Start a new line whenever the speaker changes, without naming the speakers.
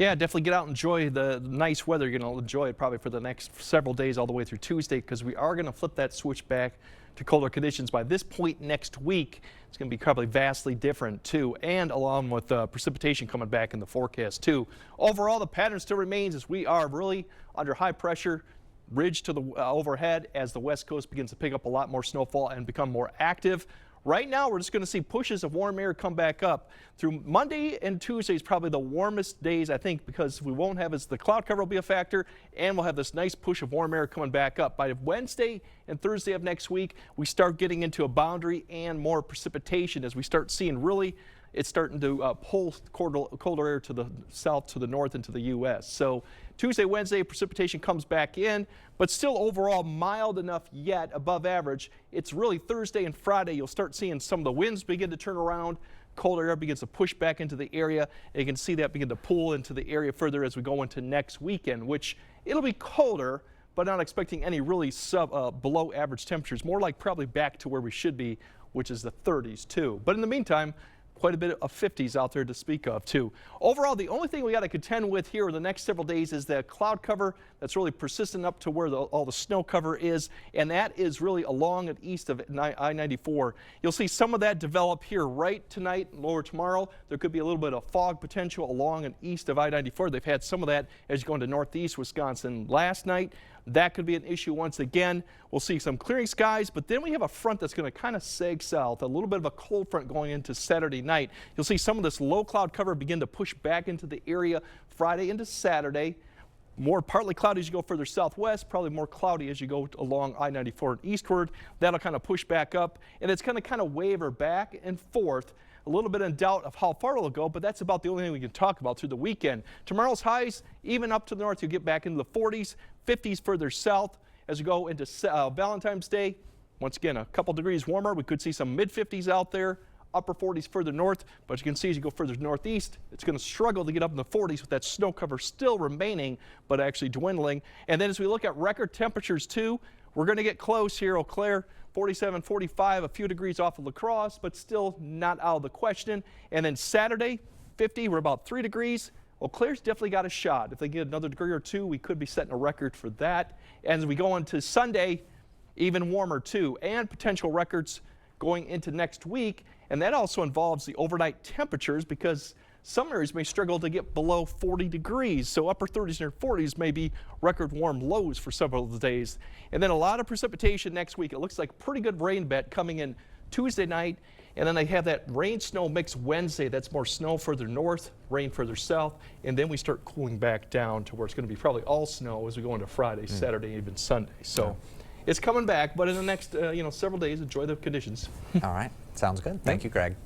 Yeah, definitely get out and enjoy the nice weather. You're going to enjoy it probably for the next several days all the way through Tuesday, because we are going to flip that switch back to colder conditions by this point next week. It's going to be probably vastly different too, and along with precipitation coming back in the forecast too. Overall, the pattern still remains as we are really under high pressure ridge to the overhead as the west coast begins to pick up a lot more snowfall and become more active. Right now, we're just going to see pushes of warm air come back up. Through Monday and Tuesday is probably the warmest days, I think, because we won't have as the cloud cover will be a factor, and we'll have this nice push of warm air coming back up. By Wednesday and Thursday of next week, we start getting into a boundary and more precipitation as we start seeing really it's starting to pull colder air to the south, to the north, into the U.S. So Tuesday, Wednesday, precipitation comes back in, but still overall mild enough yet above average. It's really Thursday and Friday you'll start seeing some of the winds begin to turn around. Colder air begins to push back into the area. And you can see that begin to pull into the area further as we go into next weekend, which it'll be colder, but not expecting any really below average temperatures. More like probably back to where we should be, which is the 30s too. But in the meantime, quite a bit of 50s out there to speak of too. Overall, the only thing we got to contend with here in the next several days is that cloud cover that's really persistent up to where all the snow cover is, and that is really along and east of I-94. You'll see some of that develop here right tonight and lower tomorrow. There could be a little bit of fog potential along and east of I-94. They've had some of that as you go into northeast Wisconsin last night. That could be an issue once again. We'll see some clearing skies, but then we have a front that's going to kind of sag south, a little bit of a cold front going into Saturday night. You'll see some of this low cloud cover begin to push back into the area Friday into Saturday. More partly cloudy as you go further southwest, probably more cloudy as you go along I-94 and eastward. That'll kind of push back up, and it's going to kind of waver back and forth. A little bit in doubt of how far it'll go, but that's about the only thing we can talk about through the weekend. Tomorrow's highs, even up to the north, you'll get back into the 40s, 50s further south as we go into Valentine's Day. Once again, a couple degrees warmer. We could see some mid-50s out there, upper 40s further north, but you can see as you go further northeast, it's going to struggle to get up in the 40s with that snow cover still remaining, but actually dwindling. And then as we look at record temperatures too, we're going to get close here. Eau Claire, 47, 45, a few degrees off of La Crosse, but still not out of the question. And then Saturday, 50, we're about 3 degrees. Eau Claire's definitely got a shot. If they get another degree or two, we could be setting a record for that. And as we go into Sunday, even warmer too, and potential records going into next week. And that also involves the overnight temperatures, because some areas may struggle to get below 40 degrees. So upper 30s and 40s may be record warm lows for several of the days. And then a lot of precipitation next week. It looks like a pretty good rain bet coming in Tuesday night. And then they have that rain snow mix Wednesday. That's more snow further north, rain further south. And then we start cooling back down to where it's going to be probably all snow as we go into Friday, Saturday, even Sunday. So it's coming back, but in the next several days, enjoy the conditions.
All right. Sounds good. Thank you, Greg.